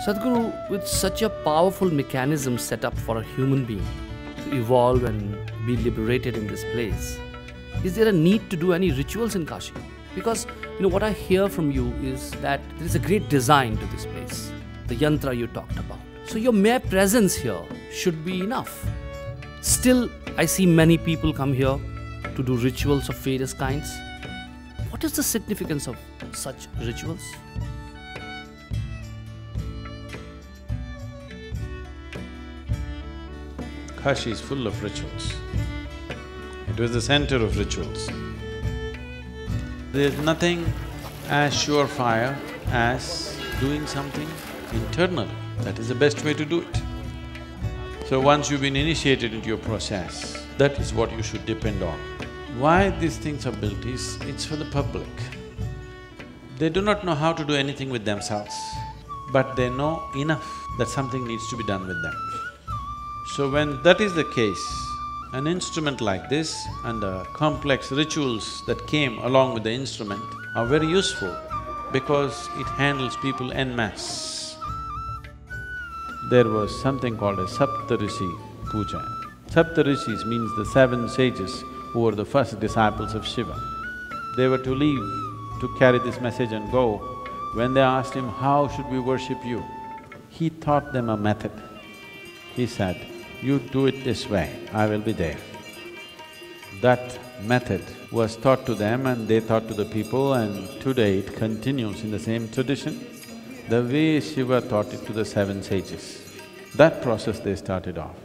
Sadhguru, with such a powerful mechanism set up for a human being to evolve and be liberated in this place, is there a need to do any rituals in Kashi? Because, what I hear from you is that there is a great design to this place, the yantra you talked about. So your mere presence here should be enough. Still, I see many people come here to do rituals of various kinds. What is the significance of such rituals? Kashi is full of rituals. It was the center of rituals. There's nothing as surefire as doing something internally. That is the best way to do it. So once you've been initiated into your process, that is what you should depend on. Why these things are built is, it's for the public. They do not know how to do anything with themselves, but they know enough that something needs to be done with them. So when that is the case, an instrument like this and the complex rituals that came along with the instrument are very useful because it handles people en masse. There was something called a Saptarishi puja. Saptarishis means the 7 sages who were the first disciples of Shiva. They were to leave to carry this message and go. When they asked him, how should we worship you? He taught them a method. He said, you do it this way, I will be there. That method was taught to them and they taught to the people, and today it continues in the same tradition, the way Shiva taught it to the 7 sages. That process they started off.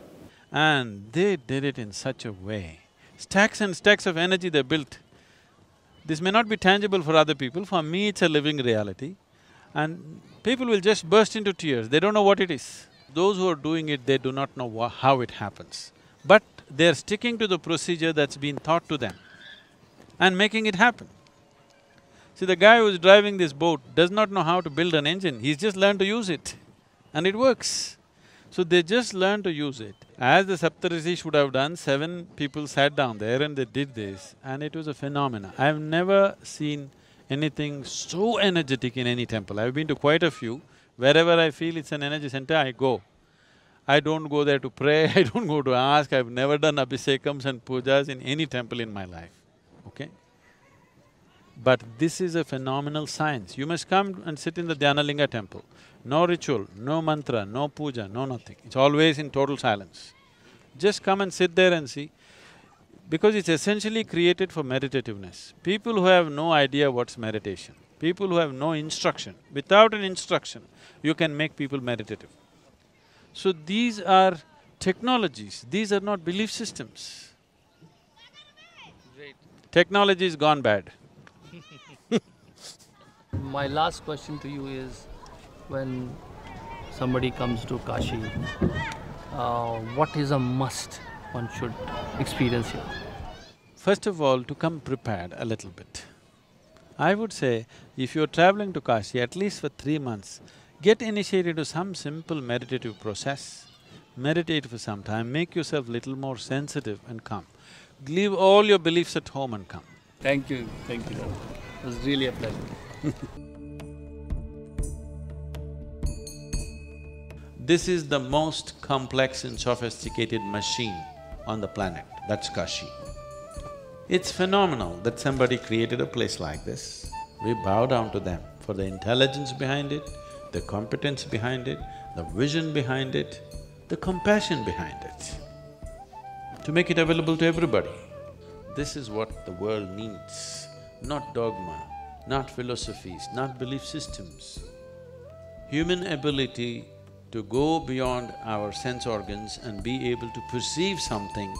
And they did it in such a way, stacks and stacks of energy they built. This may not be tangible for other people, for me it's a living reality. And people will just burst into tears, they don't know what it is. Those who are doing it, they do not know how it happens. But they're sticking to the procedure that's been taught to them and making it happen. See, the guy who's driving this boat does not know how to build an engine, he's just learned to use it and it works. So they just learned to use it. As the Saptarishis would have done, 7 people sat down there and they did this and it was a phenomena. I've never seen anything so energetic in any temple. I've been to quite a few. Wherever I feel it's an energy center, I go. I don't go there to pray, I don't go to ask, I've never done abhisekams and pujas in any temple in my life, okay? But this is a phenomenal science. You must come and sit in the Dhyanalinga temple. No ritual, no mantra, no puja, no nothing. It's always in total silence. Just come and sit there and see, because it's essentially created for meditativeness. People who have no idea what's meditation, people who have no instruction, without an instruction, you can make people meditative. So these are technologies, these are not belief systems. Great. Technology is gone bad. My last question to you is, when somebody comes to Kashi, what is a must one should experience here? First of all, to come prepared a little bit. I would say, if you're traveling to Kashi, at least for 3 months, get initiated to some simple meditative process. Meditate for some time, make yourself little more sensitive and come. Leave all your beliefs at home and come. Thank you, it was really a pleasure. This is the most complex and sophisticated machine on the planet, that's Kashi. It's phenomenal that somebody created a place like this. We bow down to them for the intelligence behind it, the competence behind it, the vision behind it, the compassion behind it, to make it available to everybody. This is what the world needs, not dogma, not philosophies, not belief systems. Human ability to go beyond our sense organs and be able to perceive something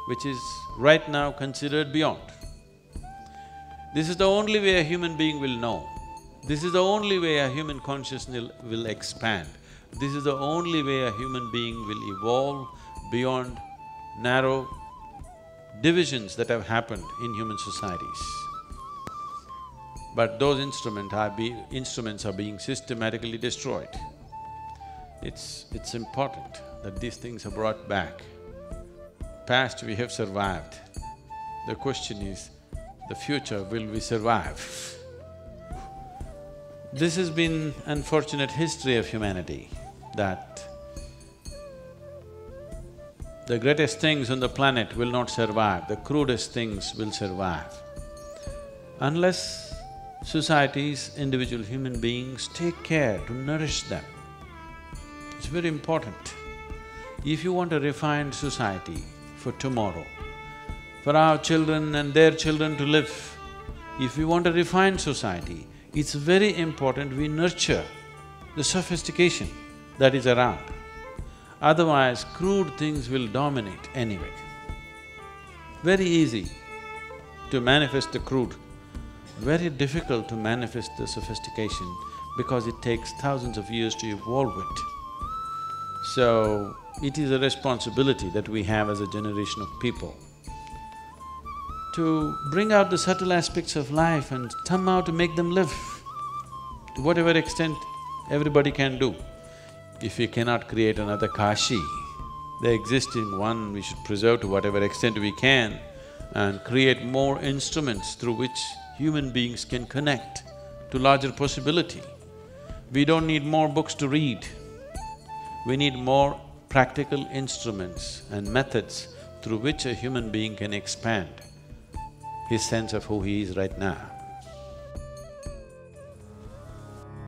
which is right now considered beyond. This is the only way a human being will know. This is the only way a human consciousness will expand. This is the only way a human being will evolve beyond narrow divisions that have happened in human societies. But those instruments are being systematically destroyed. It's important that these things are brought back. Past we have survived. The question is, the future, will we survive? This has been unfortunate history of humanity, that the greatest things on the planet will not survive, the crudest things will survive. Unless societies, individual human beings take care to nourish them, it's very important. If you want a refined society for tomorrow, for our children and their children to live, if we want a refined society, it's very important we nurture the sophistication that is around. Otherwise, crude things will dominate anyway. Very easy to manifest the crude, very difficult to manifest the sophistication because it takes thousands of years to evolve it. So, it is a responsibility that we have as a generation of people to bring out the subtle aspects of life and somehow to make them live. To whatever extent everybody can do. If we cannot create another Kashi, the existing one we should preserve to whatever extent we can and create more instruments through which human beings can connect to larger possibility. We don't need more books to read, we need more practical instruments and methods through which a human being can expand his sense of who he is right now.